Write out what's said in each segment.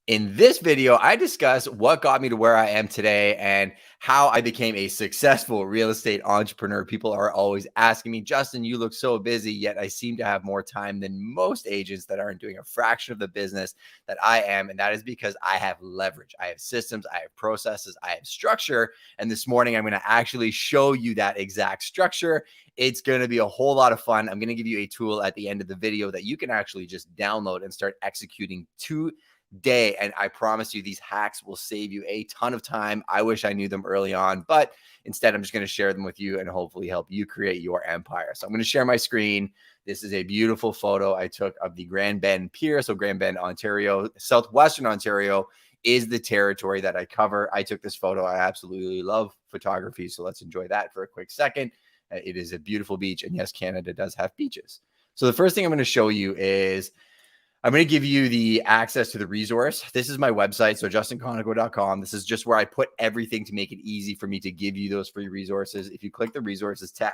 In this video, I discuss what got me to where I am today and how I became a successful real estate entrepreneur. People are always asking me, Justin, you look so busy, yet I seem to have more time than most agents that aren't doing a fraction of the business that I am. And that is because I have leverage. I have systems, I have processes, I have structure. And this morning, I'm going to actually show you that exact structure. It's going to be a whole lot of fun. I'm going to give you a tool at the end of the video that you can actually just download and start executing today. And I promise you, these hacks will save you a ton of time. I wish I knew them early on, but instead, I'm just going to share them with you and hopefully help you create your empire. So I'm going to share my screen. This is a beautiful photo I took of the Grand Bend Pier. So Grand Bend, Ontario, southwestern Ontario is the territory that I cover. I took this photo. I absolutely love photography. So let's enjoy that for a quick second. It is a beautiful beach. And yes, Canada does have beaches. So the first thing I'm going to show you is I'm going to give you the access to the resource. This is my website, so justinconoco.com. This is just where I put everything to make it easy for me to give you those free resources. If you click the resources tab,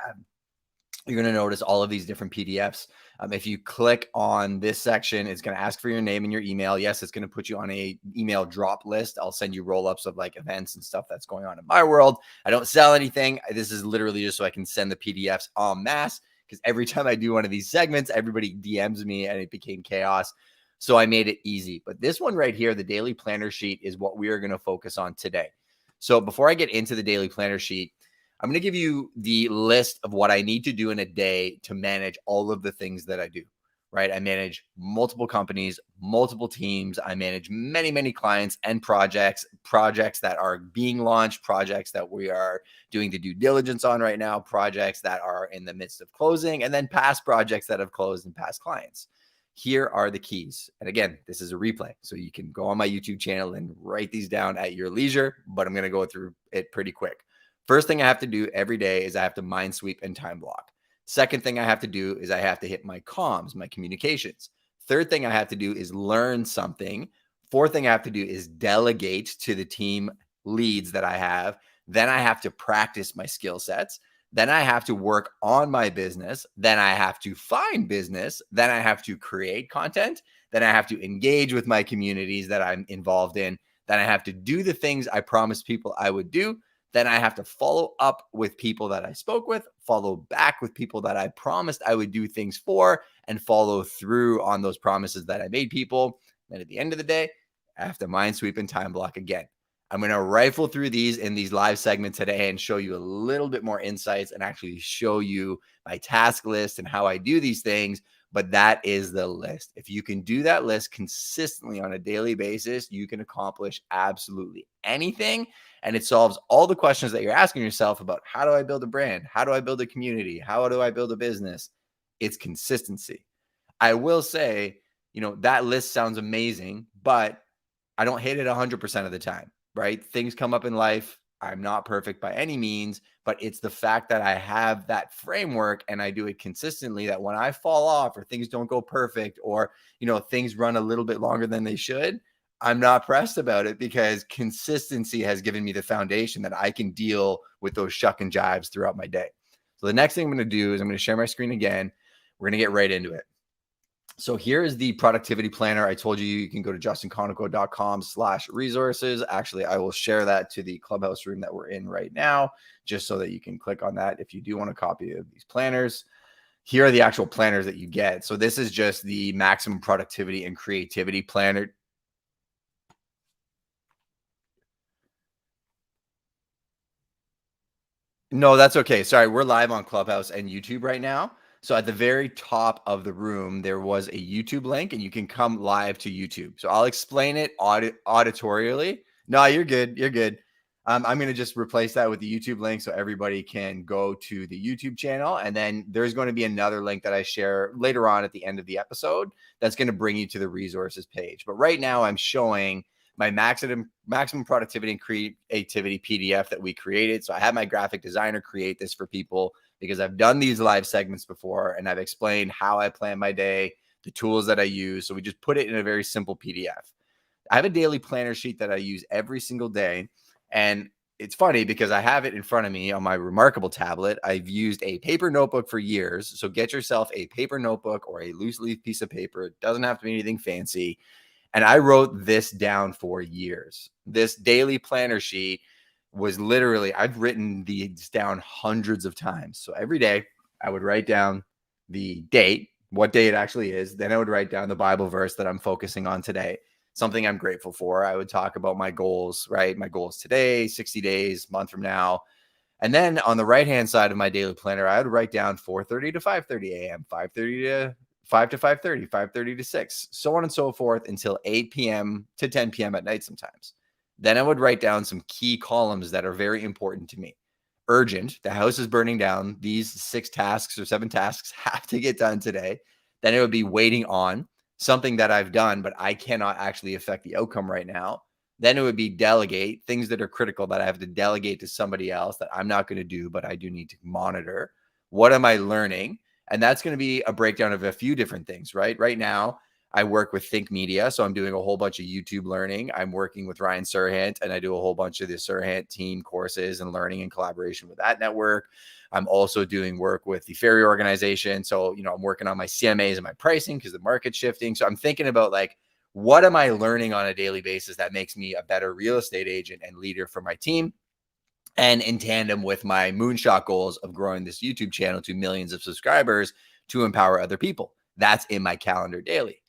you're going to notice all of these different PDFs. If you click on this section, it's going to ask for your name and your email. Yes, it's going to put you on a email drop list. I'll send you roll-ups of like events and stuff that's going on in my world. I don't sell anything. This is literally just so I can send the PDFs en masse, because every time I do one of these segments, everybody DMs me and it became chaos. So I made it easy. But this one right here, the daily planner sheet, is what we are going to focus on today. So before I get into the daily planner sheet, I'm going to give you the list of what I need to do in a day to manage all of the things that I do, right? I manage multiple companies, multiple teams. I manage many, many clients and projects that are being launched, projects that we are doing the due diligence on right now, projects that are in the midst of closing, and then past projects that have closed and past clients. Here are the keys. And again, this is a replay, so you can go on my YouTube channel and write these down at your leisure, but I'm going to go through it pretty quick. First thing I have to do every day is I have to mind sweep and time block. Second thing I have to do is I have to hit my comms, my communications. Third thing I have to do is learn something. Fourth thing I have to do is delegate to the team leads that I have. Then I have to practice my skill sets. Then I have to work on my business. Then I have to find business. Then I have to create content. Then I have to engage with my communities that I'm involved in. Then I have to do the things I promised people I would do. Then I have to follow up with people that I spoke with, follow back with people that I promised I would do things for, and follow through on those promises that I made people. Then at the end of the day, I have to mind sweep and time block again. I'm going to rifle through these in these live segments today and show you a little bit more insights and actually show you my task list and how I do these things. But that is the list. If you can do that list consistently on a daily basis, you can accomplish absolutely anything. And it solves all the questions that you're asking yourself about how do I build a brand? How do I build a community? How do I build a business? It's consistency. I will say, that list sounds amazing, but I don't hit it 100% of the time, right? Things come up in life. I'm not perfect by any means, but it's the fact that I have that framework and I do it consistently that when I fall off or things don't go perfect or, things run a little bit longer than they should, I'm not pressed about it because consistency has given me the foundation that I can deal with those shuck and jives throughout my day. So the next thing I'm going to do is I'm going to share my screen again. We're going to get right into it. So here is the productivity planner. I told you can go to justinconoco.com/resources. Actually, I will share that to the clubhouse room that we're in right now, just so that you can click on that if you do want a copy of these planners. Here are the actual planners that you get. So this is just the maximum productivity and creativity planner. No, that's okay. Sorry, we're live on Clubhouse and YouTube right now. So at the very top of the room, there was a YouTube link and you can come live to YouTube. So I'll explain it auditorially. No, you're good. You're good. I'm going to just replace that with the YouTube link so everybody can go to the YouTube channel. And then there's going to be another link that I share later on at the end of the episode that's going to bring you to the resources page. But right now I'm showing my maximum productivity and creativity PDF that we created. So I had my graphic designer create this for people because I've done these live segments before and I've explained how I plan my day, the tools that I use. So we just put it in a very simple PDF. I have a daily planner sheet that I use every single day. And it's funny because I have it in front of me on my remarkable tablet. I've used a paper notebook for years. So get yourself a paper notebook or a loose leaf piece of paper. It doesn't have to be anything fancy. And I wrote this down for years. This daily planner sheet was literally, I've written these down hundreds of times. So every day I would write down the date, what day it actually is. Then I would write down the Bible verse that I'm focusing on today, something I'm grateful for. I would talk about my goals, right? My goals today, 60 days, month from now. And then on the right-hand side of my daily planner, I would write down 4:30 to 5:30 a.m., 5:30 to 5 to 5:30, 5:30 to 6, so on and so forth until 8 p.m. to 10 p.m. at night sometimes. Then I would write down some key columns that are very important to me. Urgent, the house is burning down. These 6 tasks or 7 tasks have to get done today. Then it would be waiting on, something that I've done, but I cannot actually affect the outcome right now. Then it would be delegate, things that are critical that I have to delegate to somebody else that I'm not going to do, but I do need to monitor. What am I learning? And that's going to be a breakdown of a few different things, right? Right now, I work with Think Media. So I'm doing a whole bunch of YouTube learning. I'm working with Ryan Serhant, and I do a whole bunch of the Serhant team courses and learning in collaboration with that network. I'm also doing work with the Ferry organization. So, I'm working on my CMAs and my pricing because the market's shifting. So I'm thinking about like, what am I learning on a daily basis that makes me a better real estate agent and leader for my team? And in tandem with my moonshot goals of growing this YouTube channel to millions of subscribers to empower other people. That's in my calendar daily.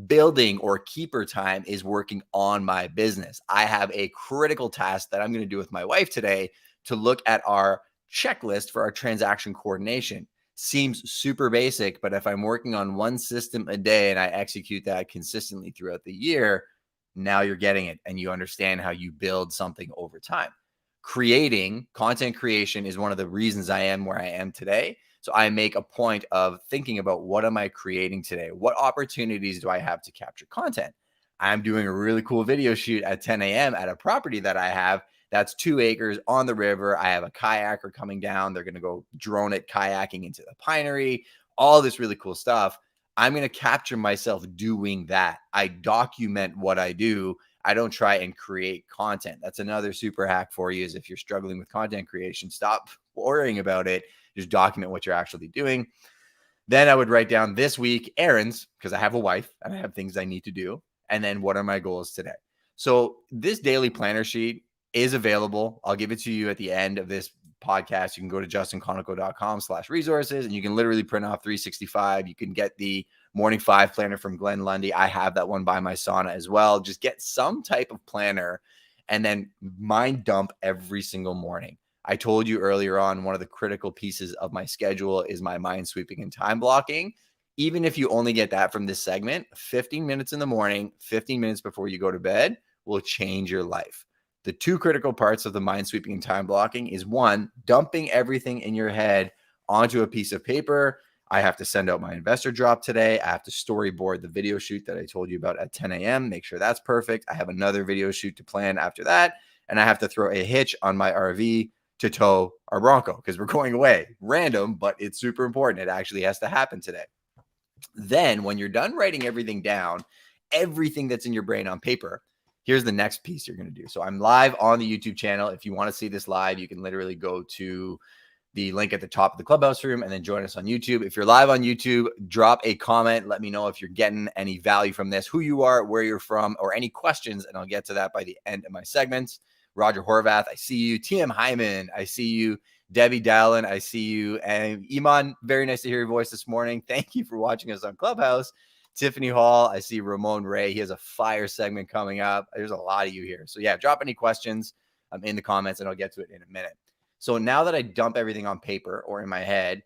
Building or keeper time is working on my business. I have a critical task that I'm going to do with my wife today to look at our checklist for our transaction coordination. Seems super basic, but if I'm working on one system a day and I execute that consistently throughout the year, now you're getting it and you understand how you build something over time. Creating content creation is one of the reasons I am where I am today. So I make a point of thinking about, what am I creating today? What opportunities do I have to capture content? I'm doing a really cool video shoot at 10 a.m. at a property that I have that's 2 acres on the river. I have a kayaker coming down. They're going to go drone it kayaking into the pinery, all this really cool stuff. I'm going to capture myself doing that. I document what I do. I don't try and create content. That's another super hack for you, is if you're struggling with content creation, stop worrying about it. Just document what you're actually doing. Then I would write down this week errands, because I have a wife and I have things I need to do. And then what are my goals today? So this daily planner sheet is available. I'll give it to you at the end of this podcast. You can go to justinconoco.com/resources and you can literally print off 365. You can get the Morning 5 planner from Glenn Lundy. I have that one by my sauna as well. Just get some type of planner and then mind dump every single morning. I told you earlier on, one of the critical pieces of my schedule is my mind sweeping and time blocking. Even if you only get that from this segment, 15 minutes in the morning, 15 minutes before you go to bed will change your life. The 2 critical parts of the mind sweeping and time blocking is, 1, dumping everything in your head onto a piece of paper. I have to send out my investor drop today. I have to storyboard the video shoot that I told you about at 10 a.m. Make sure that's perfect. I have another video shoot to plan after that. And I have to throw a hitch on my RV to tow our Bronco because we're going away. Random, but it's super important. It actually has to happen today. Then when you're done writing everything down, everything that's in your brain on paper, here's the next piece you're going to do. So I'm live on the YouTube channel. If you want to see this live, you can literally go to the link at the top of the Clubhouse room and then join us on YouTube. If you're live on YouTube, drop a comment. Let me know if you're getting any value from this, who you are, where you're from, or any questions, and I'll get to that by the end of my segments. Roger Horvath, I see you. TM Hyman, I see you. Debbie Dallin, I see you. And Iman, very nice to hear your voice this morning. Thank you for watching us on Clubhouse. Tiffany Hall, I see Ramon Ray. He has a fire segment coming up. There's a lot of you here. So yeah, drop any questions in the comments and I'll get to it in a minute. So now that I dump everything on paper or in my head,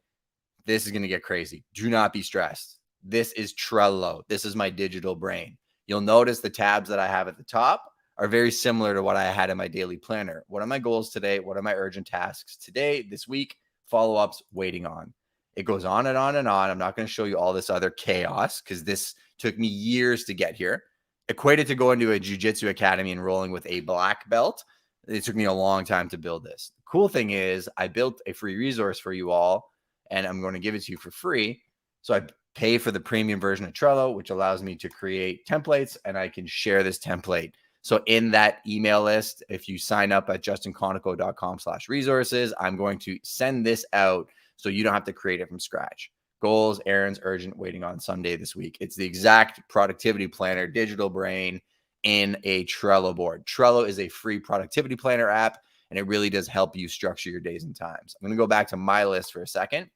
this is going to get crazy. Do not be stressed. This is Trello. This is my digital brain. You'll notice the tabs that I have at the top are very similar to what I had in my daily planner. What are my goals today? What are my urgent tasks today, this week? Follow-ups, waiting on. It goes on and on and on. I'm not going to show you all this other chaos because this took me years to get here. Equated to going to a jiu-jitsu academy and rolling with a black belt. It took me a long time to build this. The cool thing is I built a free resource for you all, and I'm going to give it to you for free. So I pay for the premium version of Trello, which allows me to create templates, and I can share this template. So in that email list, if you sign up at justinconoco.com/resources, I'm going to send this out so you don't have to create it from scratch. Goals, errands, urgent, waiting on Sunday this week. It's the exact productivity planner, digital brain in a Trello board. Trello is a free productivity planner app, and it really does help you structure your days and times. I'm going to go back to my list for a second.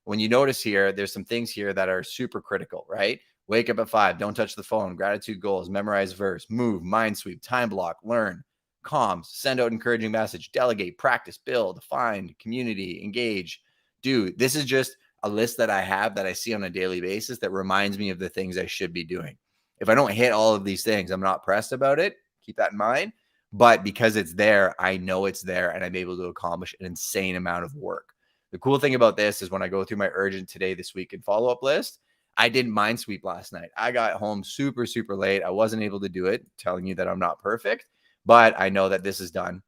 When you notice here, there's some things here that are super critical, right? Wake up at 5, don't touch the phone, gratitude goals, memorize verse, move, mind sweep, time block, learn, comms, send out encouraging message, delegate, practice, build, find, community, engage. Dude, this is just a list that I have that I see on a daily basis that reminds me of the things I should be doing. If I don't hit all of these things, I'm not pressed about it. Keep that in mind. But because it's there, I know it's there, and I'm able to accomplish an insane amount of work. The cool thing about this is when I go through my urgent today, this week, and follow-up list, I didn't mind sweep last night. I got home super, super late. I wasn't able to do it, telling you that I'm not perfect, but I know that this is done.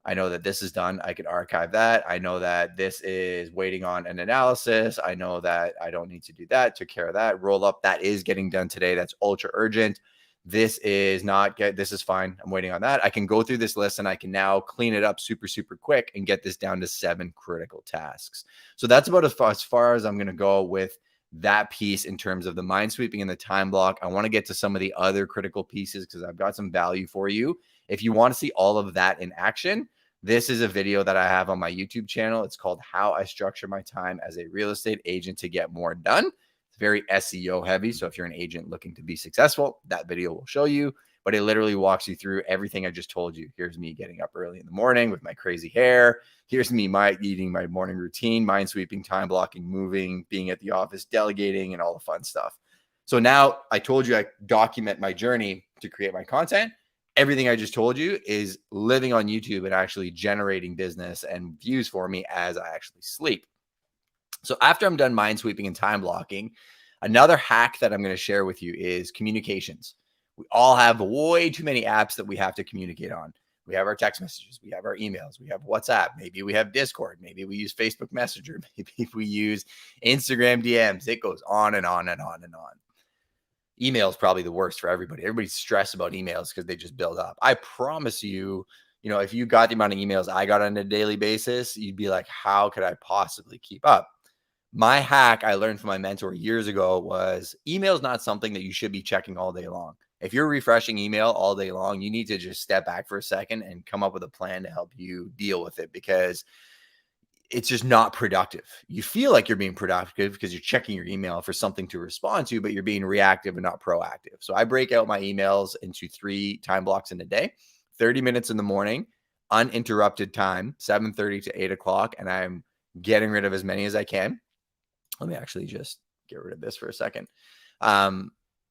I know that this is done. I can archive that. I know that this is waiting on an analysis. I know that I don't need to do that. Took care of that. Roll up. That is getting done today. That's ultra urgent. This is not good. This is fine. I'm waiting on that. I can go through this list and I can now clean it up super, super quick and get this down to 7 critical tasks. So that's about as far as I'm going to go with that piece in terms of the mind sweeping and the time block. I want to get to some of the other critical pieces because I've got some value for you. If you want to see all of that in action, this is a video that I have on my YouTube channel. It's called How I Structure My Time as a Real Estate Agent to Get More Done. It's very SEO heavy. So if you're an agent looking to be successful, that video will show you, but it literally walks you through everything I just told you. Here's me getting up early in the morning with my crazy hair. Here's me eating my morning routine, mind sweeping, time blocking, moving, being at the office, delegating, and all the fun stuff. So now I told you I document my journey to create my content. Everything I just told you is living on YouTube and actually generating business and views for me as I actually sleep. So after I'm done mind sweeping and time blocking, another hack that I'm going to share with you is communications. We all have way too many apps that we have to communicate on. We have our text messages, we have our emails, we have WhatsApp, maybe we have Discord, maybe we use Facebook Messenger, maybe we use Instagram DMs. It goes on and on and on and on. Email is probably the worst for everybody. Everybody's stressed about emails because they just build up. I promise you, if you got the amount of emails I got on a daily basis, you'd be like, how could I possibly keep up? My hack I learned from my mentor years ago was email is not something that you should be checking all day long. If you're refreshing email all day long, you need to just step back for a second and come up with a plan to help you deal with it because it's just not productive. You feel like you're being productive because you're checking your email for something to respond to, but you're being reactive and not proactive. So I break out my emails into 3 time blocks in a day, 30 minutes in the morning, uninterrupted time, 7:30 to 8 o'clock. And I'm getting rid of as many as I can. Let me actually just get rid of this for a second.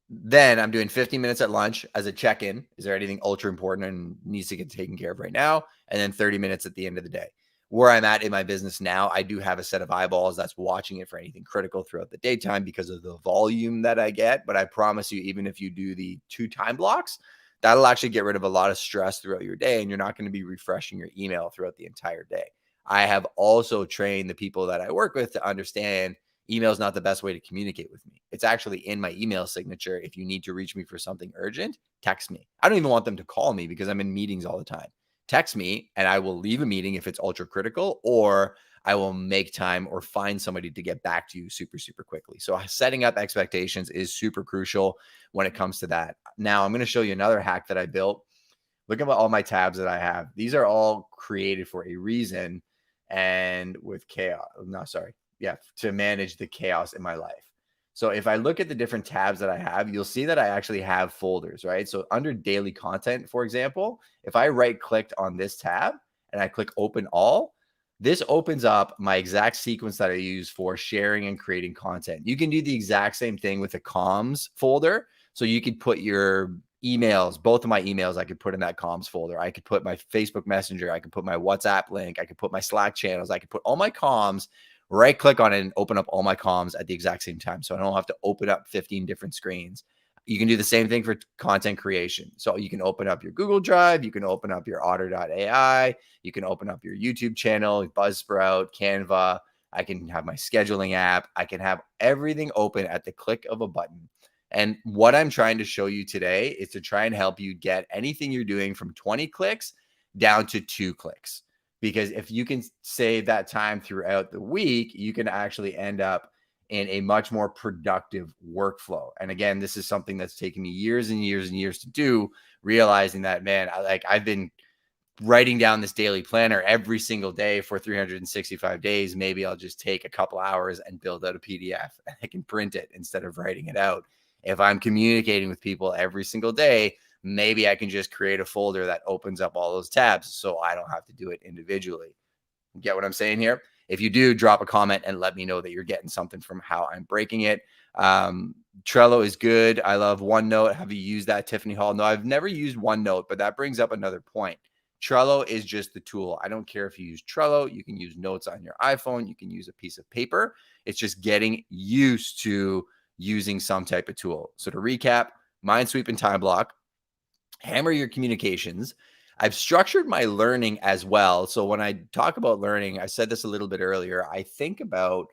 Then I'm doing 15 minutes at lunch as a check-in. Is there anything ultra important and needs to get taken care of right now? And then 30 minutes at the end of the day. Where I'm at in my business now, I do have a set of eyeballs that's watching it for anything critical throughout the daytime because of the volume that I get. But I promise you, even if you do the 2 time blocks, that'll actually get rid of a lot of stress throughout your day. And you're not going to be refreshing your email throughout the entire day. I have also trained the people that I work with to understand email is not the best way to communicate with me. It's actually in my email signature. If you need to reach me for something urgent, text me. I don't even want them to call me because I'm in meetings all the time. Text me and I will leave a meeting if it's ultra critical, or I will make time or find somebody to get back to you super, super quickly. So setting up expectations is super crucial when it comes to that. Now I'm going to show you another hack that I built. Look at all my tabs that I have. These are all created for a reason and with chaos. No, sorry. Yeah, to manage the chaos in my life. So if I look at the different tabs that I have, you'll see that I actually have folders, right? So under daily content, for example, if I right clicked on this tab and I click open all, this opens up my exact sequence that I use for sharing and creating content. You can do the exact same thing with a comms folder. So you could put your emails, both of my emails, I could put in that comms folder. I could put my Facebook Messenger. I could put my WhatsApp link. I could put my Slack channels. I could put all my comms, right click on it and open up all my comms at the exact same time. So I don't have to open up 15 different screens. You can do the same thing for content creation. So you can open up your Google Drive. You can open up your Otter.ai. You can open up your YouTube channel, Buzzsprout, Canva. I can have my scheduling app. I can have everything open at the click of a button. And what I'm trying to show you today is to try and help you get anything you're doing from 20 clicks down to 2 clicks. Because if you can save that time throughout the week, you can actually end up in a much more productive workflow. And again, this is something that's taken me years and years and years to do, realizing that, man, I've been writing down this daily planner every single day for 365 days. Maybe I'll just take a couple hours and build out a PDF and I can print it instead of writing it out. If I'm communicating with people every single day, maybe I can just create a folder that opens up all those tabs so I don't have to do it individually. Get what I'm saying here? If you do, drop a comment and let me know that you're getting something from how I'm breaking it. Trello is good. I love OneNote. Have you used that, Tiffany Hall? No, I've never used OneNote, but that brings up another point. Trello is just the tool. I don't care if you use Trello. You can use notes on your iPhone. You can use a piece of paper. It's just getting used to using some type of tool. So to recap, Minesweep and Time Block, hammer your communications. I've structured my learning as well. So when I talk about learning, I said this a little bit earlier, I think about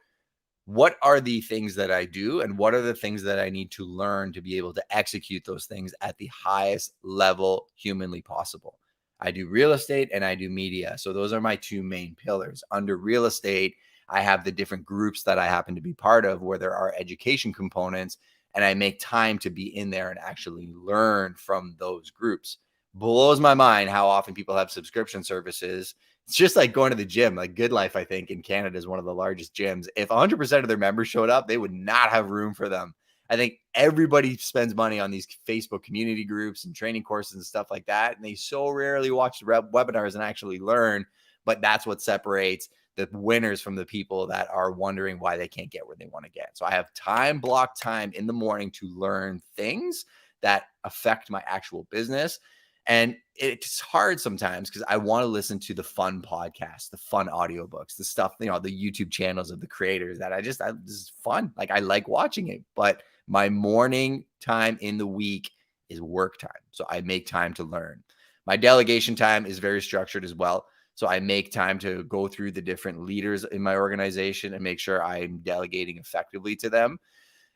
what are the things that I do and what are the things that I need to learn to be able to execute those things at the highest level humanly possible. I do real estate and I do media. So those are my two main pillars. Under real estate, I have the different groups that I happen to be part of where there are education components, and I make time to be in there and actually learn from those groups. Blows my mind how often people have subscription services. It's just like going to the gym. Like Good Life, I think, in Canada is one of the largest gyms. If 100% of their members showed up, they would not have room for them. I think everybody spends money on these Facebook community groups and training courses and stuff like that. And they so rarely watch the webinars and actually learn. But that's what separates the winners from the people that are wondering why they can't get where they want to get. So I have block time in the morning to learn things that affect my actual business. And it's hard sometimes because I want to listen to the fun podcasts, the fun audiobooks, the stuff, the YouTube channels of the creators that this is fun. Like I like watching it, but my morning time in the week is work time. So I make time to learn. My delegation time is very structured as well. So I make time to go through the different leaders in my organization and make sure I'm delegating effectively to them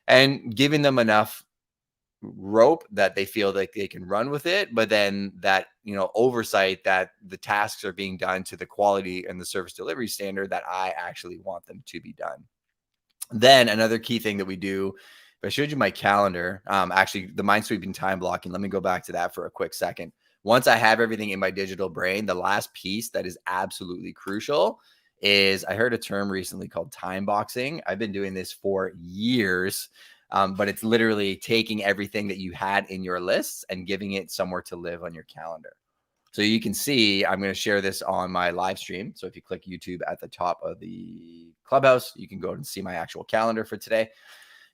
and giving them enough rope that they feel like they can run with it, but then that, oversight that the tasks are being done to the quality and the service delivery standard that I actually want them to be done. Then another key thing that we do, if I showed you my calendar, actually the Minesweep and time blocking, let me go back to that for a quick second. Once I have everything in my digital brain, the last piece that is absolutely crucial is I heard a term recently called time boxing. I've been doing this for years. But it's literally taking everything that you had in your lists and giving it somewhere to live on your calendar. So you can see, I'm going to share this on my live stream. So if you click YouTube at the top of the Clubhouse, you can go and see my actual calendar for today.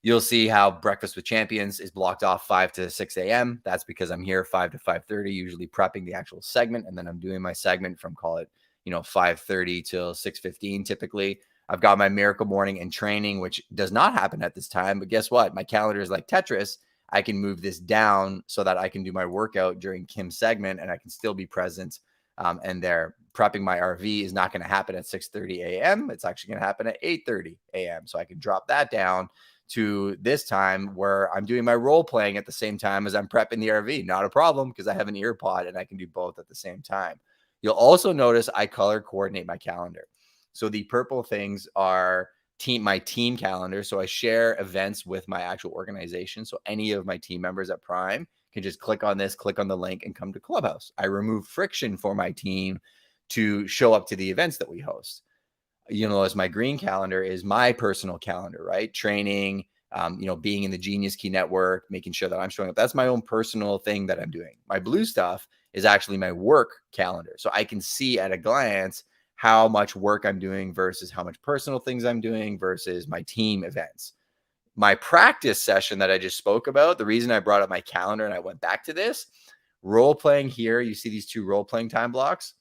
You'll see how Breakfast with Champions is blocked off 5 to 6 a.m. That's because I'm here 5 to 5:30, usually prepping the actual segment. And then I'm doing my segment from, call it, 5:30 till 6:15 typically. I've got my miracle morning and training, which does not happen at this time. But guess what? My calendar is like Tetris. I can move this down so that I can do my workout during Kim's segment and I can still be present. And there, prepping my RV is not going to happen at 6:30 a.m. It's actually going to happen at 8:30 a.m. So I can drop that down to this time where I'm doing my role playing at the same time as I'm prepping the RV. Not a problem because I have an ear pod and I can do both at the same time. You'll also notice I color coordinate my calendar. So the purple things are my team calendar. So I share events with my actual organization. So any of my team members at Prime can just click on this, click on the link and come to Clubhouse. I remove friction for my team to show up to the events that we host. As my green calendar is my personal calendar, right? Training, being in the Genius Key Network, making sure that I'm showing up. That's my own personal thing that I'm doing. My blue stuff is actually my work calendar. So I can see at a glance how much work I'm doing versus how much personal things I'm doing versus my team events. My practice session that I just spoke about, the reason I brought up my calendar and I went back to this, role playing here, you see these two role playing time blocks.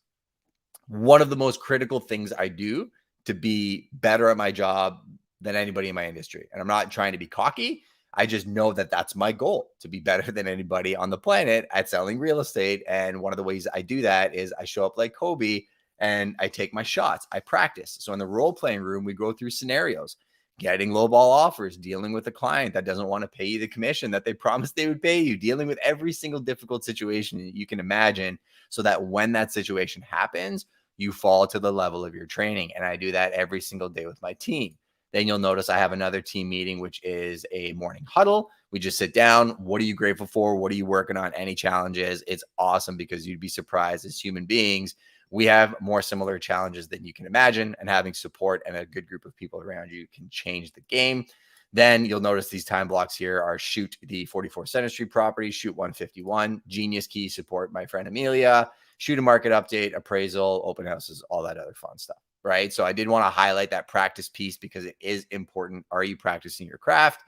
One of the most critical things I do to be better at my job than anybody in my industry. And I'm not trying to be cocky. I just know that that's my goal, to be better than anybody on the planet at selling real estate. And one of the ways I do that is I show up like Kobe and I take my shots. I practice. So in the role-playing room, we go through scenarios, getting lowball offers, dealing with a client that doesn't want to pay you the commission that they promised they would pay you, dealing with every single difficult situation you can imagine so that when that situation happens, you fall to the level of your training. And I do that every single day with my team. Then you'll notice I have another team meeting, which is a morning huddle. We just sit down. What are you grateful for? What are you working on? Any challenges? It's awesome because you'd be surprised as human beings. We have more similar challenges than you can imagine, and having support and a good group of people around you can change the game. Then you'll notice these time blocks here are shoot the 44 Center Street property, shoot 151, Genius Key, support my friend Amelia, shoot a market update, appraisal, open houses, all that other fun stuff, right? So I did want to highlight that practice piece because it is important. Are you practicing your craft?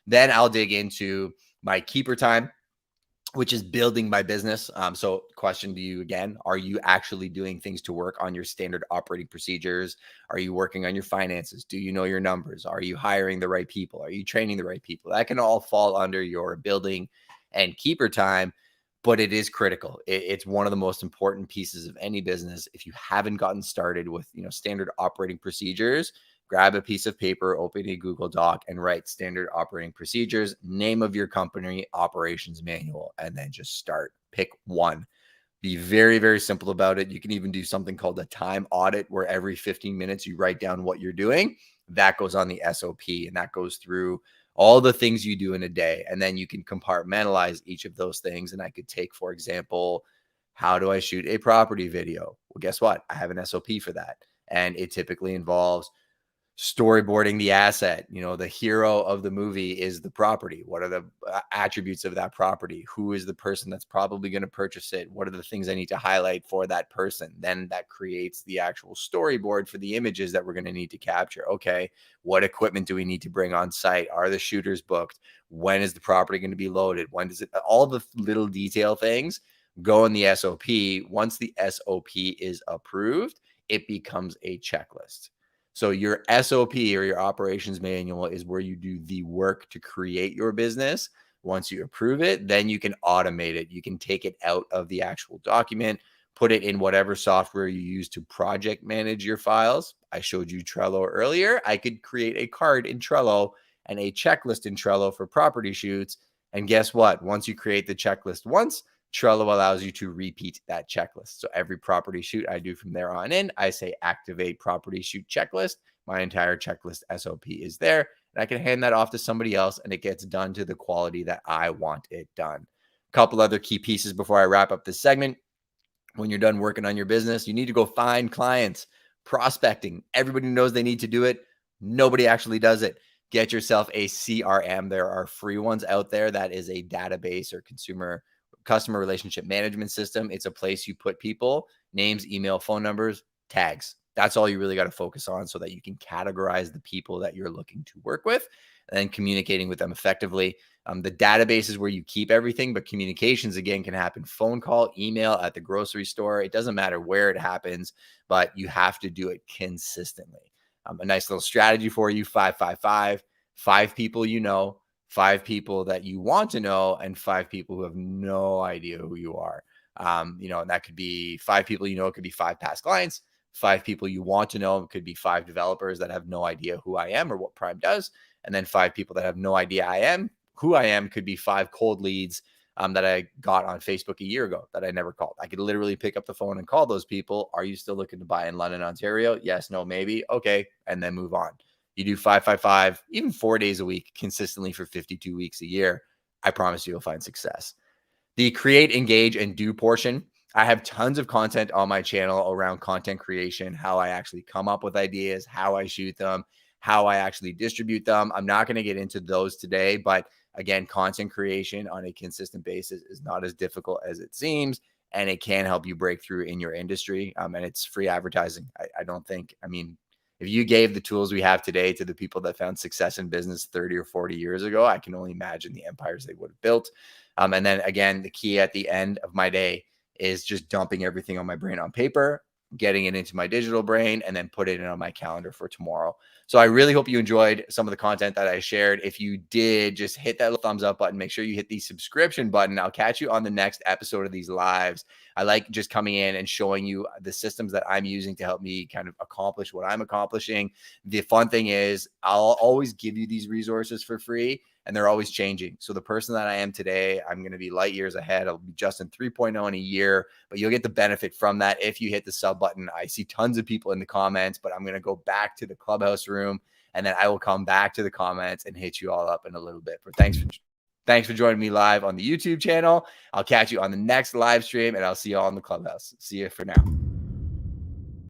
Then I'll dig into my keeper time, which is building my business. So question to you again, are you actually doing things to work on your standard operating procedures? Are you working on your finances? Do you know your numbers? Are you hiring the right people? Are you training the right people? That can all fall under your building and keeper time, but it is critical. It's one of the most important pieces of any business. If you haven't gotten started with, standard operating procedures, grab a piece of paper, open a Google Doc, and write standard operating procedures, name of your company, operations manual, and then just start. Pick one. Be very, very simple about it. You can even do something called a time audit, where every 15 minutes you write down what you're doing. That goes on the SOP, and that goes through all the things you do in a day. And then you can compartmentalize each of those things. And I could take, for example, how do I shoot a property video? Well, guess what? I have an SOP for that. And it typically involves storyboarding the asset. The hero of the movie is the property. What are the attributes of that property? Who is the person that's probably going to purchase it? What are the things I need to highlight for that person? Then that creates the actual storyboard for the images that we're going to need to capture. Okay, what equipment do we need to bring on site? Are the shooters booked? When is the property going to be loaded? When does it, all the little detail things go in the SOP. Once the SOP is approved, it becomes a checklist. So your SOP, or your operations manual, is where you do the work to create your business. Once you approve it, then you can automate it. You can take it out of the actual document, put it in whatever software you use to project manage your files. I showed you Trello earlier. I could create a card in Trello and a checklist in Trello for property shoots. And guess what? Once you create the checklist once, Trello allows you to repeat that checklist. So every property shoot I do from there on in, I say activate property shoot checklist. My entire checklist SOP is there, and I can hand that off to somebody else, and it gets done to the quality that I want it done. A couple other key pieces before I wrap up this segment. When you're done working on your business, you need to go find clients. Prospecting. Everybody knows they need to do it. Nobody actually does it. Get yourself a CRM. There are free ones out there. That is a database or customer relationship management system. It's a place you put people, names, email, phone numbers, tags. That's all you really got to focus on, so that you can categorize the people that you're looking to work with and then communicating with them effectively. The database is where you keep everything, but communications, again, can happen phone call, email, at the grocery store. It doesn't matter where it happens, but you have to do it consistently. A nice little strategy for you: 5-5-5, 5 people you know, 5 people that you want to know, and 5 people who have no idea who you are. And that could be 5 people you know. It could be 5 past clients. 5 people you want to know. It could be 5 developers that have no idea who I am or what Prime does. And then 5 people that have no idea who I am. Could be 5 cold leads that I got on Facebook a year ago that I never called. I could literally pick up the phone and call those people. Are you still looking to buy in London, Ontario? Yes, no, maybe. Okay. And then move on. You do 5-5-5, even 4 days a week, consistently for 52 weeks a year. I promise you'll find success. The create, engage, and do portion. I have tons of content on my channel around content creation, how I actually come up with ideas, how I shoot them, how I actually distribute them. I'm not going to get into those today, but again, content creation on a consistent basis is not as difficult as it seems, and it can help you break through in your industry. And it's free advertising. I don't think, if you gave the tools we have today to the people that found success in business 30 or 40 years ago, I can only imagine the empires they would have built. And then again, the key at the end of my day is just dumping everything on my brain on paper, getting it into my digital brain, and then put it in on my calendar for tomorrow. So I really hope you enjoyed some of the content that I shared. If you did, just hit that little thumbs up button. Make sure you hit the subscription button. I'll catch you on the next episode of these lives. I like just coming in and showing you the systems that I'm using to help me kind of accomplish what I'm accomplishing. The fun thing is I'll always give you these resources for free, and they're always changing. So the person that I am today, I'm going to be light years ahead. I'll be Justin 3.0 in a year, but you'll get the benefit from that if you hit the sub button. I see tons of people in the comments, but I'm going to go back to the clubhouse room and then I will come back to the comments and hit you all up in a little bit. Thanks for joining me live on the YouTube channel. I'll catch you on the next live stream, and I'll see you all in the clubhouse. See you for now.